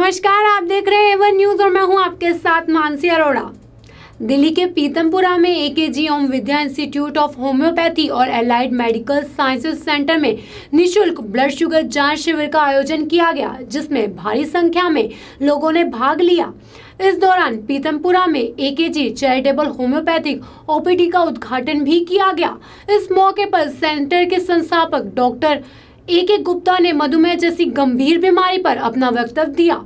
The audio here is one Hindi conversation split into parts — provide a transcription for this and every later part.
नमस्कार, आप देख रहे हैं एवन न्यूज और मैं हूं आपके साथ मानसी अरोड़ा। दिल्ली के पीतमपुरा में AKG Om Vidya institute of homeopathy और एलाइड मेडिकल साइंसेज सेंटर में निशुल्क ब्लड शुगर जांच शिविर का आयोजन किया गया, जिसमें भारी संख्या में लोगों ने भाग लिया। इस दौरान पीतमपुरा में एकेजी चैरिटेबल होम्योपैथिक ओपीडी का उद्घाटन भी किया गया। इस मौके पर सेंटर के संस्थापक डॉक्टर ए.के. गुप्ता ने मधुमेह जैसी गंभीर बीमारी पर अपना वक्तव्य दिया।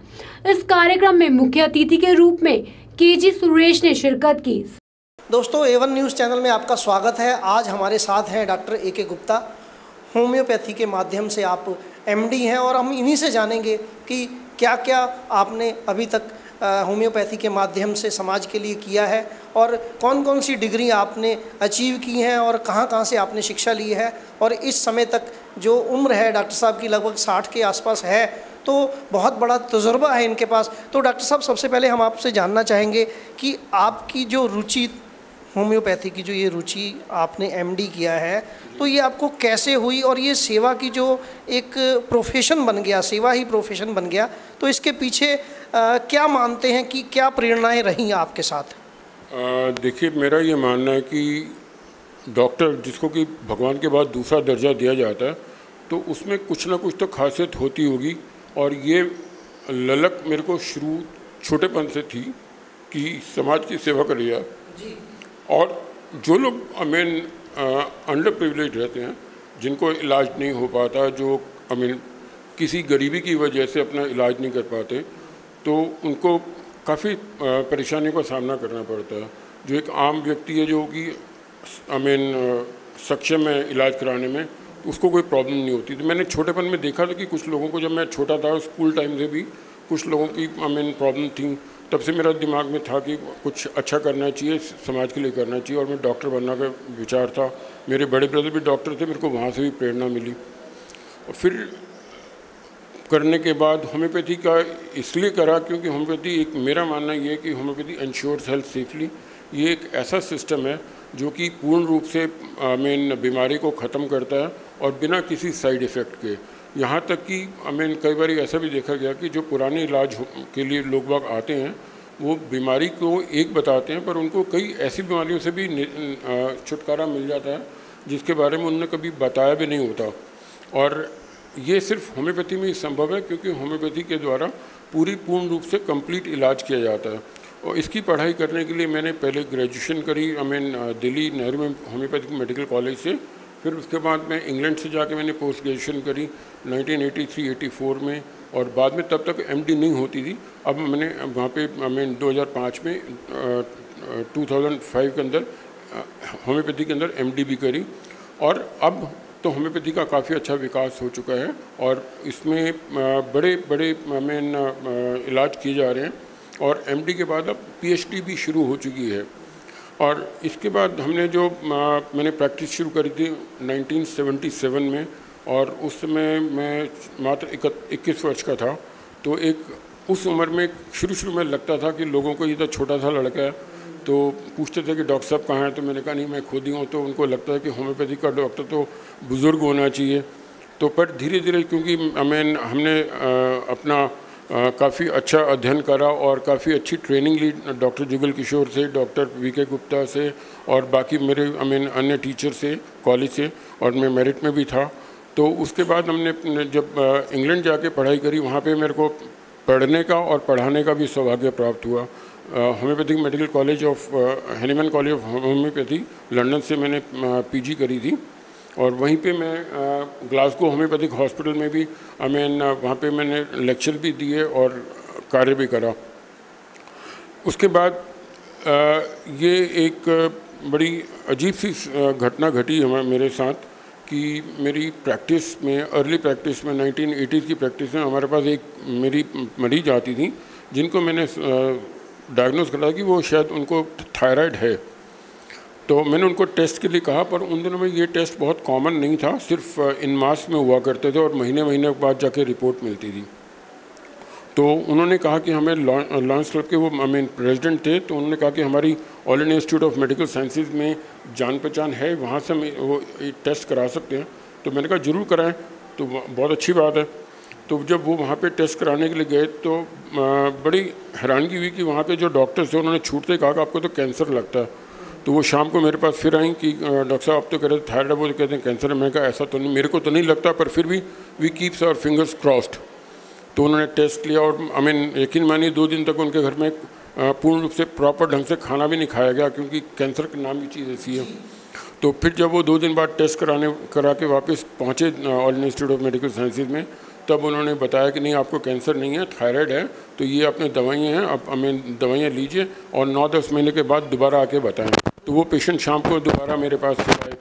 इस कार्यक्रम में मुख्य अतिथि के रूप में के.जी. सुरेश ने शिरकत की। दोस्तों, एवन न्यूज़ चैनल में आपका स्वागत है। आज हमारे साथ हैं डॉक्टर ए.के. गुप्ता। होम्योपैथी के माध्यम से आप एमडी हैं और हम इन्हीं से जानेंगे कि क्या क्या आपने अभी तक होम्योपैथी के माध्यम से समाज के लिए किया है और कौन कौन सी डिग्री आपने अचीव की हैं और कहाँ कहाँ से आपने शिक्षा ली है। और इस समय तक जो उम्र है डॉक्टर साहब की लगभग 60 के आसपास है, तो बहुत बड़ा तजुर्बा है इनके पास। तो डॉक्टर साहब, सबसे पहले हम आपसे जानना चाहेंगे कि आपकी जो रुचि होम्योपैथी की जो ये रुचि आपने एमडी किया है, तो ये आपको कैसे हुई और ये सेवा की जो एक प्रोफेशन बन गया, सेवा ही प्रोफेशन बन गया, तो इसके पीछे क्या मानते हैं कि क्या प्रेरणाएं रही आपके साथ? देखिए, मेरा ये मानना है कि डॉक्टर जिसको कि भगवान के बाद दूसरा दर्जा दिया जाता है, तो उसमें कुछ ना कुछ तो खासियत होती होगी। और ये ललक मेरे को शुरू छोटेपन से थी कि समाज की सेवा करी जाए। और जो लोग अंडर प्रिविलेज रहते हैं, जिनको इलाज नहीं हो पाता, जो किसी गरीबी की वजह से अपना इलाज नहीं कर पाते, तो उनको काफ़ी परेशानियों का सामना करना पड़ता है। जो एक आम व्यक्ति है जो कि सक्षम है इलाज कराने में, उसको कोई प्रॉब्लम नहीं होती। तो मैंने छोटेपन में देखा था कि कुछ लोगों को, जब मैं छोटा था स्कूल टाइम से भी कुछ लोगों की प्रॉब्लम थी, तब से मेरा दिमाग में था कि कुछ अच्छा करना चाहिए, समाज के लिए करना चाहिए। और मैं डॉक्टर बनने का विचार था। मेरे बड़े ब्रदर भी डॉक्टर थे, मेरे को वहाँ से भी प्रेरणा मिली। और फिर करने के बाद होम्योपैथी का इसलिए करा क्योंकि होम्योपैथी, एक मेरा मानना ये है कि होम्योपैथी इंश्योर्स हेल्थ सेफली। ये एक ऐसा सिस्टम है जो कि पूर्ण रूप से बीमारी को ख़त्म करता है और बिना किसी साइड इफ़ेक्ट के। यहाँ तक कि कई बार ऐसा भी देखा गया कि जो पुराने इलाज के लिए लोग बाग आते हैं, वो बीमारी को एक बताते हैं, पर उनको कई ऐसी बीमारियों से भी छुटकारा मिल जाता है जिसके बारे में उन्होंने कभी बताया भी नहीं होता। और ये सिर्फ होम्योपैथी में ही संभव है, क्योंकि होम्योपैथी के द्वारा पूर्ण रूप से कंप्लीट इलाज किया जाता है। और इसकी पढ़ाई करने के लिए मैंने पहले ग्रेजुएशन करी दिल्ली नेहरू में होम्योपैथिक मेडिकल कॉलेज से। फिर उसके बाद मैं इंग्लैंड से जाके मैंने पोस्ट ग्रेजुएशन करी 1983-84 में। और बाद में तब तक एमडी नहीं होती थी। अब मैंने वहाँ पे 2005 में 2005 के अंदर होम्योपैथी के अंदर एमडी भी करी। और अब तो होम्योपैथी का काफ़ी अच्छा विकास हो चुका है और इसमें बड़े बड़े इलाज किए जा रहे हैं। और एमडी के बाद अब पीएचडी भी शुरू हो चुकी है। और इसके बाद हमने जो मैंने प्रैक्टिस शुरू करी थी 1977 में, और उस समय मैं मात्र 21 वर्ष का था। तो एक उस उम्र में शुरू में लगता था कि लोगों को, ये तो छोटा सा लड़का है, तो पूछते थे कि डॉक्टर साहब कहाँ हैं, तो मैंने कहा नहीं, मैं खुद ही हूँ। तो उनको लगता है कि होम्योपैथी का डॉक्टर तो बुज़ुर्ग होना चाहिए। तो पर धीरे धीरे, क्योंकि हमने अपना काफ़ी अच्छा अध्ययन करा और काफ़ी अच्छी ट्रेनिंग ली डॉक्टर जुगल किशोर से, डॉक्टर वी.के. गुप्ता से और बाकी मेरे अन्य टीचर से कॉलेज से, और मैं मेरिट में भी था। तो उसके बाद हमने जब इंग्लैंड जाके पढ़ाई करी, वहाँ पे मेरे को पढ़ने का और पढ़ाने का भी सौभाग्य प्राप्त हुआ। Homeopathic medical college of Hahnemann college of homeopathy London से मैंने पीजी करी थी। और वहीं पे मैं ग्लासगो होम्योपैथिक हॉस्पिटल में भी वहाँ पे मैंने लेक्चर भी दिए और कार्य भी करा। उसके बाद ये एक बड़ी अजीब सी घटना घटी मेरे साथ कि मेरी प्रैक्टिस में, अर्ली प्रैक्टिस में 1980s की प्रैक्टिस में हमारे पास एक मेरी मरीज आती थी जिनको मैंने डायग्नोज करा कि वो शायद उनको थायराइड है। तो मैंने उनको टेस्ट के लिए कहा, पर उन दिनों में ये टेस्ट बहुत कॉमन नहीं था, सिर्फ इन मास में हुआ करते थे और महीने बाद जाके रिपोर्ट मिलती थी। तो उन्होंने कहा कि हमें लॉयंस क्लब के वो प्रेसिडेंट थे, तो उन्होंने कहा कि हमारी all India institute of medical sciences में जान पहचान है, वहाँ से हम वो टेस्ट करा सकते हैं। तो मैंने कहा ज़रूर कराएं, तो बहुत अच्छी बात है। तो जब वो वहाँ पे टेस्ट कराने के लिए गए तो बड़ी हैरानगी हुई कि वहाँ पे जो डॉक्टर्स थे उन्होंने छूटते कहा कि आपको तो कैंसर लगता है। तो वो शाम को मेरे पास फिर आई कि डॉक्टर साहब आप तो कह रहे थे थायराइड, वो तो कहते हैं कैंसर है। मैं कहा ऐसा तो नहीं, मेरे को तो नहीं लगता, पर फिर भी we keeps our fingers crossed. तो उन्होंने टेस्ट लिया और यकीन मानिए 2 दिन तक उनके घर में पूर्ण रूप से प्रॉपर ढंग से खाना भी नहीं खाया गया, क्योंकि कैंसर के नाम की चीज़ ऐसी है। तो फिर जब वो 2 दिन बाद टेस्ट करा के वापस पहुँचे all India institute of medical sciences में, तब उन्होंने बताया कि नहीं आपको कैंसर नहीं है, थायराइड है, तो ये अपने दवाइयाँ हैं, आप दवाइयाँ लीजिए और 9-10 महीने के बाद दोबारा आके बताएं। तो वो पेशेंट शाम को दोबारा मेरे पास आए,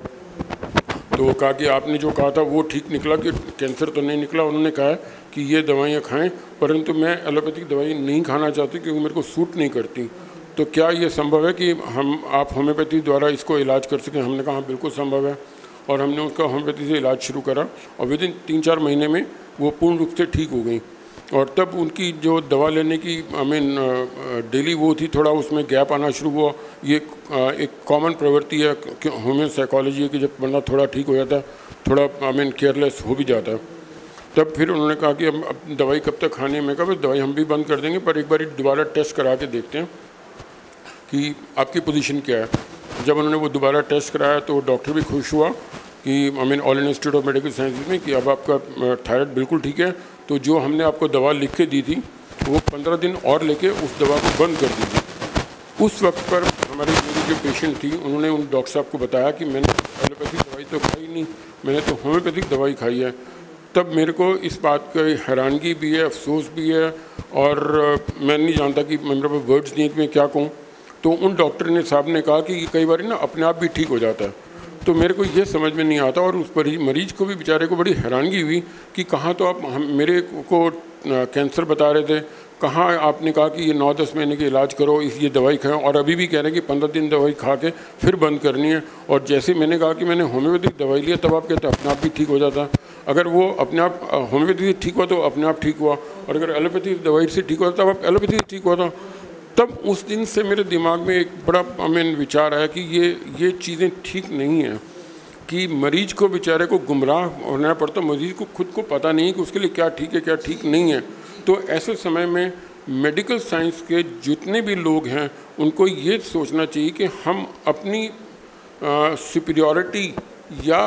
तो वो कहा कि आपने जो कहा था वो ठीक निकला कि कैंसर तो नहीं निकला। उन्होंने कहा कि ये दवाइयाँ खाएं, परंतु मैं एलोपैथिक दवाई नहीं खाना चाहती क्योंकि मेरे को सूट नहीं करती। तो क्या ये संभव है कि आप होम्योपैथी द्वारा इसको इलाज कर सकें? हमने कहा बिल्कुल संभव है, और हमने उसका होम्योपैथी से इलाज शुरू करा और विदिन 3-4 महीने में वो पूर्ण रूप से ठीक हो गई। और तब उनकी जो दवा लेने की डेली वो थी, थोड़ा उसमें गैप आना शुरू हुआ। ये एक कॉमन प्रवृत्ति है होम्यो साइकोलॉजी है कि जब बंदा थोड़ा ठीक हो जाता है, थोड़ा केयरलेस हो भी जाता है। तब फिर उन्होंने कहा कि अब दवाई कब तक खानी है। मैं कहा बस दवाई हम भी बंद कर देंगे, पर एक बार दोबारा टेस्ट करा के देखते हैं कि आपकी पोजीशन क्या है। जब उन्होंने वो दोबारा टेस्ट कराया तो डॉक्टर भी खुश हुआ कि all India institute of medical sciences में कि अब आपका थायराइड बिल्कुल ठीक है। तो जो हमने आपको दवा लिख के दी थी वो 15 दिन और लेके उस दवा को बंद कर दीजिए। उस वक्त पर हमारी जो पेशेंट थी उन्होंने उन डॉक्टर साहब को बताया कि मैंने एलोपैथिक दवाई तो खाई नहीं, मैंने तो होम्योपैथिक दवाई खाई है। तब मेरे को इस बात की हैरानगी भी है, अफसोस भी है, और मैं नहीं जानता कि मेरे पास वर्ड्स नहीं मैं क्या कहूँ। तो उन डॉक्टर ने साहब ने कहा कि कई बार ना अपने आप भी ठीक हो जाता है। तो मेरे को ये समझ में नहीं आता, और उस मरीज को भी बेचारे को बड़ी हैरानगी हुई कि कहाँ तो आप मेरे को कैंसर बता रहे थे, कहाँ आपने कहा कि ये 9-10 महीने के इलाज करो, ये दवाई खाएं, और अभी भी कह रहे हैं कि 15 दिन दवाई खा के फिर बंद करनी है। और जैसे मैंने कहा कि मैंने होम्योपैथिक दवाई लिया, तब आप कहते हैं अपने आप भी ठीक हो जाता। अगर वो अपने आप होम्योपैथी से ठीक हुआ तो अपने आप ठीक हुआ, और अगर एलोपैथिक दवाई से ठीक हुआ तब आप एलोपैथी से ठीक हुआ था। तब उस दिन से मेरे दिमाग में एक बड़ा विचार आया कि ये चीज़ें ठीक नहीं हैं, कि मरीज को बेचारे को गुमराह होना पड़ता। मरीज को खुद को पता नहीं कि उसके लिए क्या ठीक है क्या ठीक नहीं है। तो ऐसे समय में मेडिकल साइंस के जितने भी लोग हैं उनको ये सोचना चाहिए कि हम अपनी सुपीरियॉरिटी या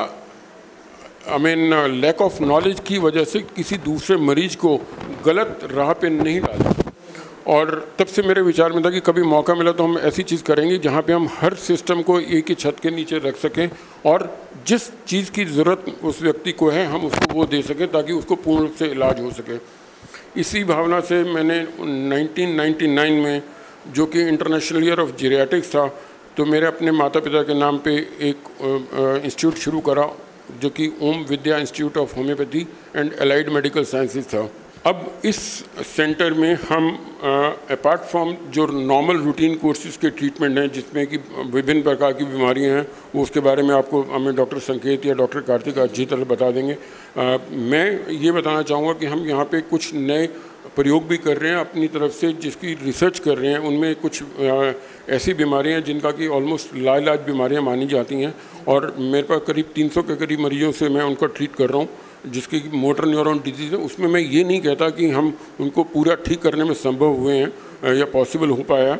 लैक ऑफ नॉलेज की वजह से किसी दूसरे मरीज को गलत राह पे नहीं डालें। और तब से मेरे विचार में था कि कभी मौका मिला तो हम ऐसी चीज़ करेंगे जहाँ पे हम हर सिस्टम को एक ही छत के नीचे रख सकें, और जिस चीज़ की ज़रूरत उस व्यक्ति को है हम उसको वो दे सकें, ताकि उसको पूर्ण रूप से इलाज हो सके। इसी भावना से मैंने 1999 में, जो कि इंटरनेशनल ईयर ऑफ जीरियाट्रिक्स था, तो मेरे अपने माता पिता के नाम पे एक इंस्टीट्यूट शुरू करा जो कि Om Vidya institute of homeopathy and allied medical sciences था। अब इस सेंटर में हम अपार्ट फ्रॉम जो नॉर्मल रूटीन कोर्सेज के ट्रीटमेंट हैं, जिसमें कि विभिन्न प्रकार की बीमारियां हैं, वो उसके बारे में आपको हमें डॉक्टर संकेत या डॉक्टर कार्तिक अच्छी तरह बता देंगे। मैं ये बताना चाहूँगा कि हम यहाँ पे कुछ नए प्रयोग भी कर रहे हैं अपनी तरफ से, जिसकी रिसर्च कर रहे हैं। उनमें कुछ ऐसी बीमारियां हैं जिनका कि ऑलमोस्ट लाइलाज बीमारियां मानी जाती हैं, और मेरे पास करीब 300 के करीब मरीजों से मैं उनका ट्रीट कर रहा हूँ, जिसकी मोटर न्यूरॉन डिजीज़ है। उसमें मैं ये नहीं कहता कि हम उनको पूरा ठीक करने में संभव हुए हैं या पॉसिबल हो पाया,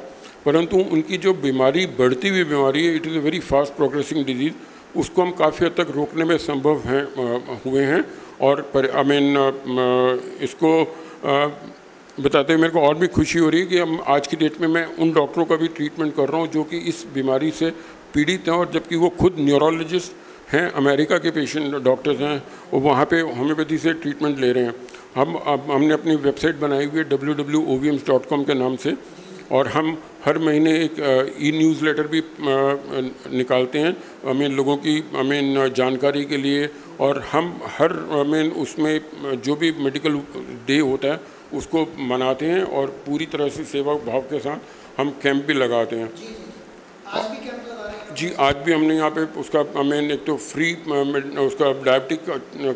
परंतु उनकी जो बीमारी, बढ़ती हुई बीमारी है, it is a very fast progressing disease, उसको हम काफ़ी हद तक रोकने में संभव हुए हैं। और इसको बताते हुए मेरे को और भी खुशी हो रही है कि हम आज की डेट में मैं उन डॉक्टरों का भी ट्रीटमेंट कर रहा हूँ जो कि इस बीमारी से पीड़ित हैं, और जबकि वो खुद न्यूरोलॉजिस्ट हैं, अमेरिका के पेशेंट डॉक्टर्स हैं, वो वहाँ पे होम्योपैथी से ट्रीटमेंट ले रहे हैं। हमने अपनी वेबसाइट बनाई हुई है www.ovms.com के नाम से, और हम हर महीने एक ई-न्यूज़लेटर भी निकालते हैं लोगों की जानकारी के लिए, और हम हर उसमें जो भी मेडिकल डे होता है उसको मनाते हैं, और पूरी तरह से सेवा भाव के साथ हम कैंप भी लगाते हैं। आज भी कैंप लगा रहे हैं? जी, आज भी हमने यहाँ पे उसका एक तो फ्री उसका डायबिटिक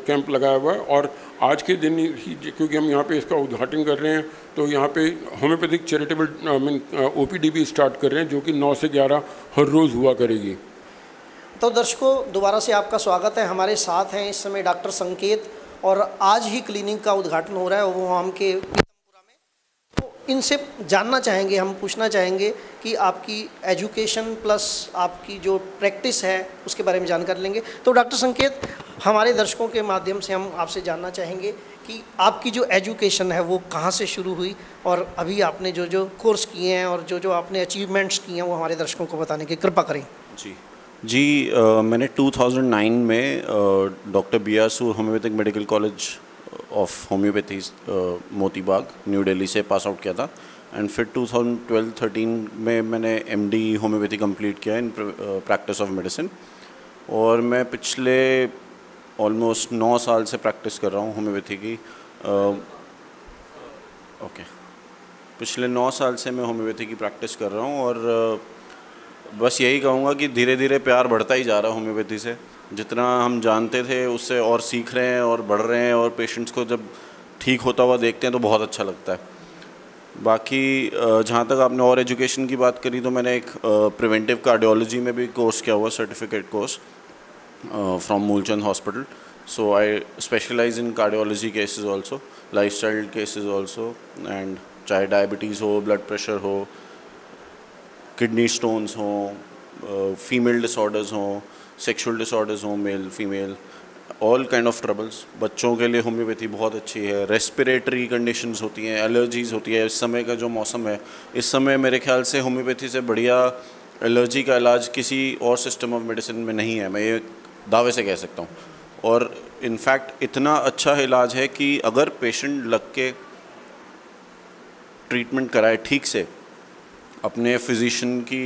कैंप लगाया हुआ है, और आज के दिन ही क्योंकि हम यहाँ पे इसका उद्घाटन कर रहे हैं, तो यहाँ पे होम्योपैथिक चैरिटेबल OPD भी स्टार्ट कर रहे हैं, जो कि 9 से 11 हर रोज़ हुआ करेगी। तो दर्शकों, दोबारा से आपका स्वागत है। हमारे साथ हैं इस समय डॉक्टर संकेत, और आज ही क्लिनिक का उद्घाटन हो रहा है वो हम के पीतमपुरा में। तो इनसे जानना चाहेंगे, हम पूछना चाहेंगे कि आपकी एजुकेशन प्लस आपकी जो प्रैक्टिस है उसके बारे में जानकारी लेंगे। तो डॉक्टर संकेत, हमारे दर्शकों के माध्यम से हम आपसे जानना चाहेंगे कि आपकी जो एजुकेशन है वो कहाँ से शुरू हुई और अभी आपने जो जो कोर्स किए हैं और जो जो आपने अचीवमेंट्स किए हैं वो हमारे दर्शकों को बताने की कृपा करें। जी मैंने 2009 में डॉक्टर बी आर सूर homeopathic medical college of homeopathy Moti Bagh new Delhi से पास आउट किया था। एंड फिर 2012-13 में मैंने एमडी होम्योपैथी कंप्लीट किया इन प्रैक्टिस ऑफ मेडिसिन। और मैं पिछले ऑलमोस्ट 9 साल से प्रैक्टिस कर रहा हूँ होम्योपैथी की। पिछले 9 साल से मैं होम्योपैथी की प्रैक्टिस कर रहा हूँ और बस यही कहूँगा कि धीरे धीरे प्यार बढ़ता ही जा रहा है होम्योपैथी से। जितना हम जानते थे उससे और सीख रहे हैं और बढ़ रहे हैं, और पेशेंट्स को जब ठीक होता हुआ देखते हैं तो बहुत अच्छा लगता है। बाकी जहाँ तक आपने और एजुकेशन की बात करी तो मैंने एक प्रिवेंटिव कार्डियोलॉजी में भी कोर्स किया हुआ, certificate course from Moolchand Hospital. So I specialize in cardiology cases also, lifestyle cases also, and चाहे डायबिटीज़ हो, ब्लड प्रेशर हो, किडनी स्टोन्स हो, फीमेल डिसऑर्डर्स हो, सेक्सुअल डिसऑर्डर्स हो, male female, all kind of troubles. बच्चों के लिए होम्योपैथी बहुत अच्छी है। रेस्पिरेटरी कंडीशंस होती हैं, एलर्जीज़ होती है। इस समय का जो मौसम है, इस समय मेरे ख्याल से होम्योपैथी से बढ़िया एलर्जी का इलाज किसी और सिस्टम ऑफ मेडिसिन में नहीं है, मैं ये दावे से कह सकता हूँ। और इनफैक्ट इतना अच्छा इलाज है कि अगर पेशेंट लग के ट्रीटमेंट कराए ठीक से, अपने फिजिशियन की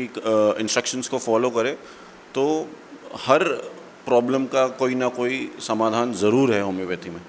इंस्ट्रक्शंस को फॉलो करे, तो हर प्रॉब्लम का कोई ना कोई समाधान ज़रूर है होम्योपैथी में।